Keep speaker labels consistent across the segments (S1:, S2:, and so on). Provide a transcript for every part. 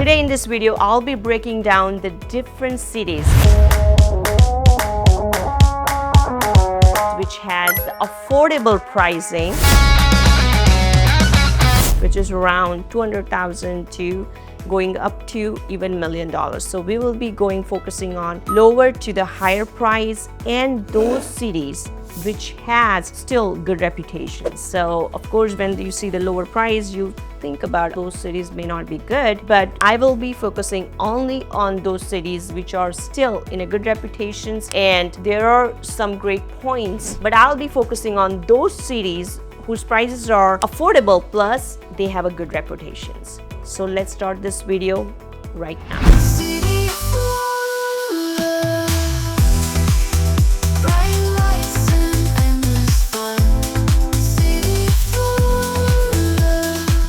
S1: Today in this video, I'll be breaking down the different cities which has affordable pricing, which is around 200,000 to going up to even $1 million. So we will be focusing on lower to the higher price and those cities which has still good reputation. So of course, when you see the lower price, you think about those cities may not be good, but I will be focusing only on those cities which are still in a good reputations, and there are some great points, but I'll be focusing on those cities whose prices are affordable plus they have a good reputations. So let's start this video right now.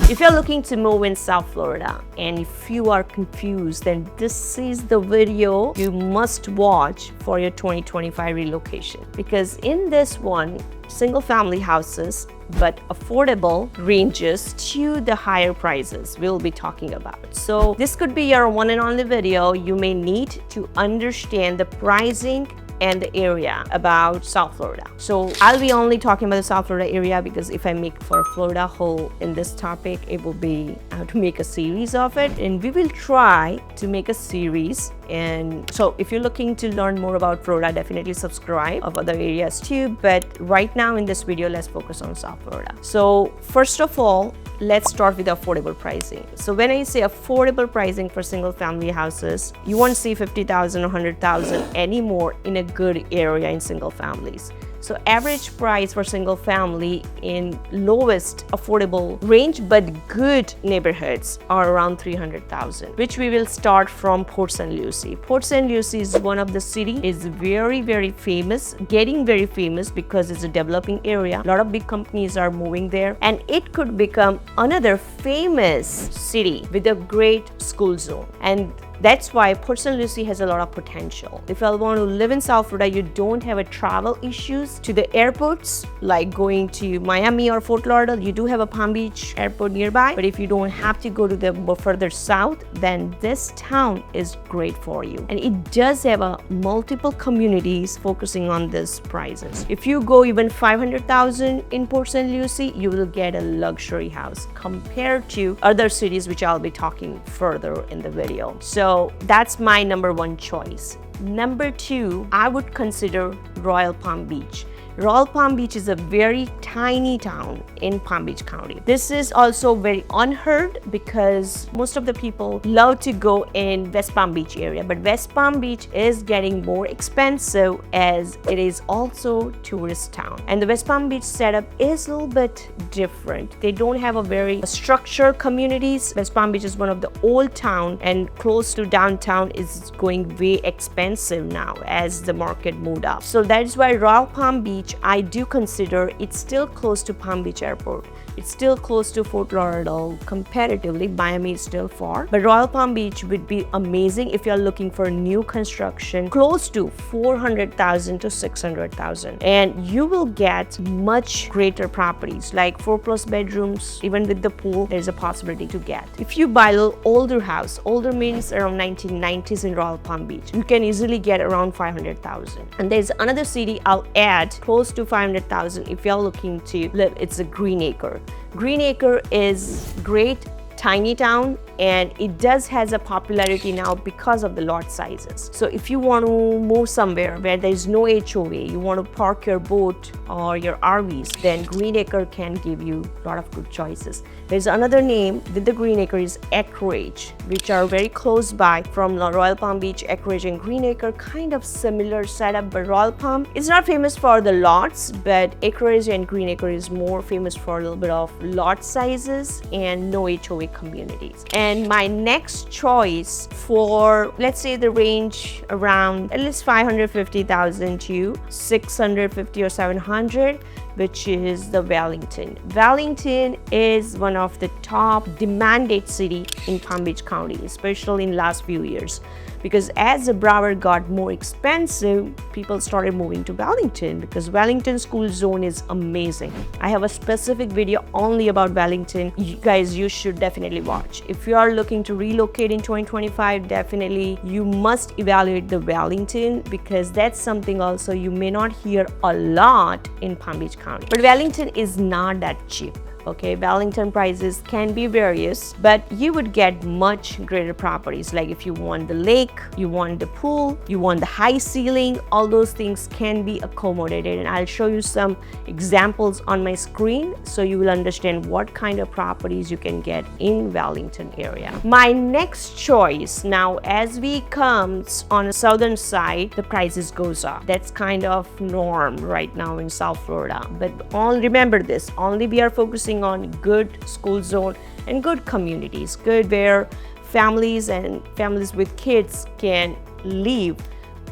S1: If you're looking to move in South Florida and if you are confused, then this is the video you must watch for your 2025 relocation, because in this one, single family houses but affordable ranges to the higher prices we'll be talking about. So this could be your one and only video. You may need to understand the pricing and the area about South Florida. So I'll be only talking about the South Florida area, because if I make for a Florida whole in this topic, it will be how to make a series of it, and we will try to make a series. And so if you're looking to learn more about Florida, definitely subscribe of other areas too, but right now in this video, let's focus on South Florida. So first of all, let's start with affordable pricing. So when I say affordable pricing for single family houses, you won't see 50,000 or 100,000 anymore in a good area in single families. So average price for single family in lowest affordable range but good neighborhoods are around 300,000, which we will start from Port St. Lucie. Port St. Lucie is one of the city, is very famous, getting very famous because it's a developing area. A lot of big companies are moving there, and it could become another famous city with a great school zone. And that's why Port St. Lucie has a lot of potential. If you want to live in South Florida, you don't have a travel issues to the airports like going to Miami or Fort Lauderdale. You do have a Palm Beach airport nearby, but if you don't have to go to the further south, then this town is great for you. And it does have a multiple communities focusing on these prices. If you go even 500,000 in Port St. Lucie, you will get a luxury house compared to other cities which I'll be talking further in the video. So that's my number one choice. Number two, I would consider Royal Palm Beach. Royal Palm Beach is a very tiny town in Palm Beach County. This is also very unheard because most of the people love to go in West Palm Beach area, but West Palm Beach is getting more expensive as it is also tourist town. And the West Palm Beach setup is a little bit different. They don't have a very structured communities. West Palm Beach is one of the old town, and close to downtown is going way expensive now as the market moved up. So that is why Royal Palm Beach, I do consider it's still close to Palm Beach Airport. It's still close to Fort Lauderdale. Comparatively, Miami is still far, but Royal Palm Beach would be amazing if you're looking for new construction, close to 400,000 to 600,000, and you will get much greater properties like 4+ bedrooms, even with the pool. There's a possibility to get. If you buy a little older house, older means around 1990s in Royal Palm Beach, you can easily get around 500,000. And there's another city I'll add close to 500,000 if you're looking to live. It's a Green Acre. Green Acre is great, tiny town, and it does has a popularity now because of the lot sizes. So if you want to move somewhere where there's no HOA, you want to park your boat or your RVs, then Green Acre can give you a lot of good choices. There's another name with the Green Acre is Acreage, which are very close by from Royal Palm Beach. Acreage and Green Acre kind of similar setup, but Royal Palm is not famous for the lots, but Acreage and Green Acre is more famous for a little bit of lot sizes and no HOA communities. And my next choice for, let's say, the range around at least 550,000 to 650 or 700, which is the Wellington. Wellington is one of the top demanded city in Palm Beach County, especially in last few years. Because as the Broward got more expensive, people started moving to Wellington because Wellington school zone is amazing. I have a specific video only about Wellington. You guys, you should definitely watch. If you are looking to relocate in 2025, definitely you must evaluate the Wellington, because that's something also you may not hear a lot in Palm Beach County. But Wellington is not that cheap. Okay, Wellington prices can be various, but you would get much greater properties. Like if you want the lake, you want the pool, you want the high ceiling, all those things can be accommodated. And I'll show you some examples on my screen so you will understand what kind of properties you can get in Wellington area. My next choice, now as we come on the southern side, the prices goes up. That's kind of norm right now in South Florida. But remember this, only we are focusing on good school zone and good communities, good where families and families with kids can live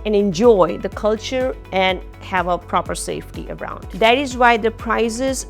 S1: and enjoy the culture and have a proper safety around. That is why the prices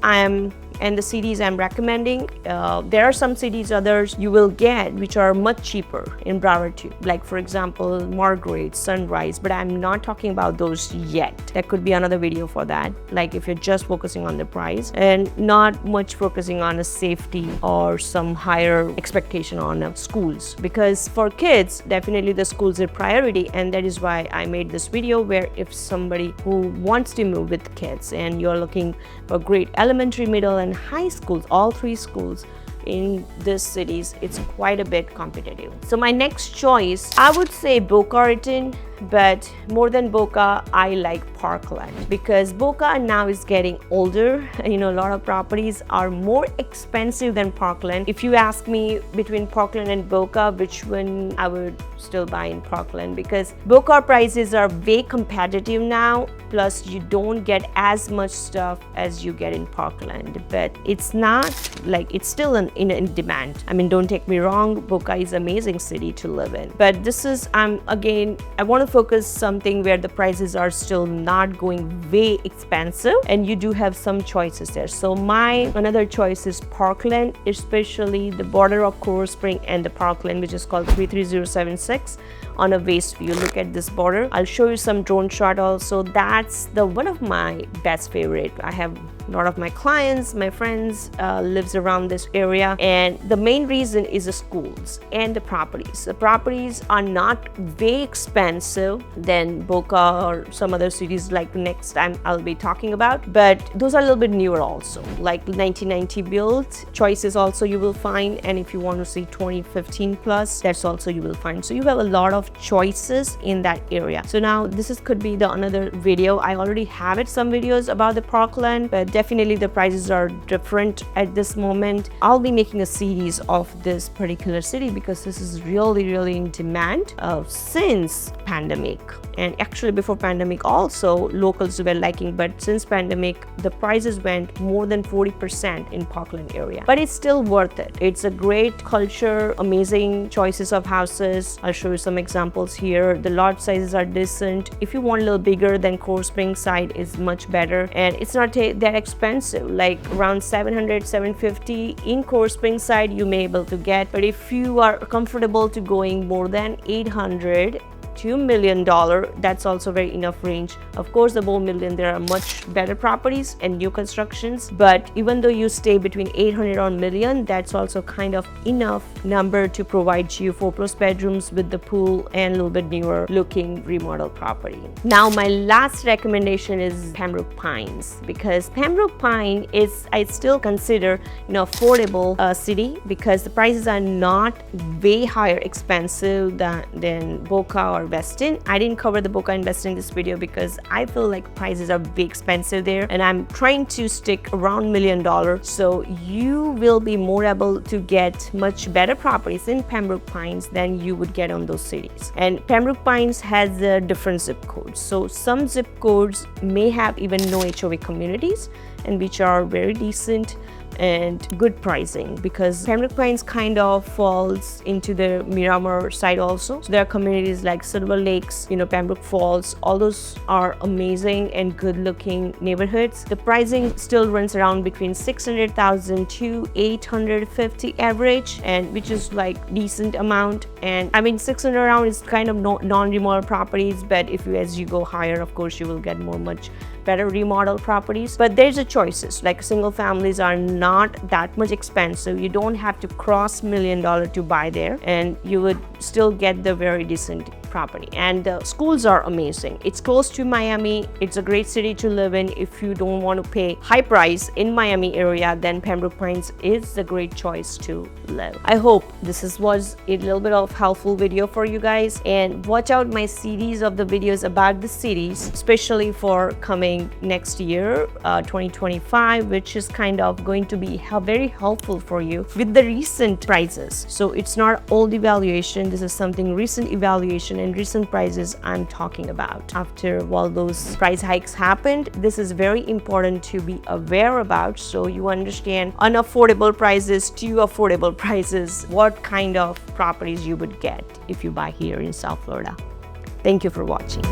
S1: and the cities I'm recommending, there are some cities others you will get which are much cheaper in Broward too. Like for example, Margaret, Sunrise, but I'm not talking about those yet. That could be another video for that. Like if you're just focusing on the price and not much focusing on a safety or some higher expectation on schools. Because for kids, definitely the schools are priority, and that is why I made this video, where if somebody who wants to move with kids and you're looking for great elementary, middle and high schools, all three schools in these cities, it's quite a bit competitive. So my next choice, I would say Boca Raton, but more than Boca, I like Parkland, because Boca now is getting older. You know, a lot of properties are more expensive than Parkland. If you ask me between Parkland and Boca, which one I would still buy in Parkland, because Boca prices are way competitive now, plus you don't get as much stuff as you get in Parkland, but it's not like, it's still in demand. I mean, don't take me wrong, Boca is an amazing city to live in, but this is, again, I want to focus something where the prices are still not going way expensive and you do have some choices there. So my another choice is Parkland, especially the border of Coral Spring and the Parkland, which is called 33076 on a waste view. Look at this border. I'll show you some drone shot also. That's the one of my best favorite. I have a lot of my clients, my friends lives around this area, and the main reason is the schools and the properties. The properties are not way expensive than Boca or some other cities like next time I'll be talking about, but those are a little bit newer also, like 1990 built choices also you will find, and if you want to see 2015 plus, that's also you will find. So you have a lot of choices in that area. So now this could be the another video. I already have some videos about the Parkland, but definitely the prices are different at this moment. I'll be making a series of this particular city because this is really in demand since pandemic, and actually before pandemic also locals were liking, but since pandemic the prices went more than 40% in Parkland area, but it's still worth it. It's a great culture, amazing choices of houses. I'll show you some examples here. The lot sizes are decent. If you want a little bigger, then Coral Spring side is much better, and it's not that expensive, like around 700 750 in Coral Spring side you may able to get. But if you are comfortable to going more than 800 to $1 million, that's also very enough range. Of course, above $1 million there are much better properties and new constructions, but even though you stay between 800 or $1 million, that's also kind of enough number to provide you 4+ bedrooms with the pool and a little bit newer looking remodel property. Now my last recommendation is Pembroke Pines, because Pembroke Pine is, I still consider, affordable city, because the prices are not way higher expensive than Boca or Weston. I didn't cover the Boca and Weston in this video because I feel like prices are way expensive there, and I'm trying to stick around $1 million, so you will be more able to get much better properties in Pembroke Pines than you would get on those cities. And Pembroke Pines has different zip codes, so some zip codes may have even no HOA communities, and which are very decent, and good pricing, because Pembroke Pines kind of falls into the Miramar side also. So there are communities like Silver Lakes, Pembroke Falls. All those are amazing and good looking neighborhoods. The pricing still runs around between 600,000 to 850 average, and which is like decent amount. And I mean 600 around is kind of non-remodel properties, but as you go higher, of course you will get much better remodel properties. But there's a choices, like single families are not that much expensive. You don't have to cross $1 million to buy there, and you would still get the very decent property. And the schools are amazing. It's close to Miami. It's a great city to live in. If you don't want to pay high price in Miami area, then Pembroke Pines is a great choice to live. I hope this was a little bit of helpful video for you guys, and watch out my series of the videos about the cities, especially for coming next year, 2025, which is kind of going to be very helpful for you with the recent prices. So it's not old evaluation. This is something recent evaluation and recent prices I'm talking about. After all those price hikes happened, this is very important to be aware about, so you understand unaffordable prices to affordable prices, what kind of properties you would get if you buy here in South Florida. Thank you for watching.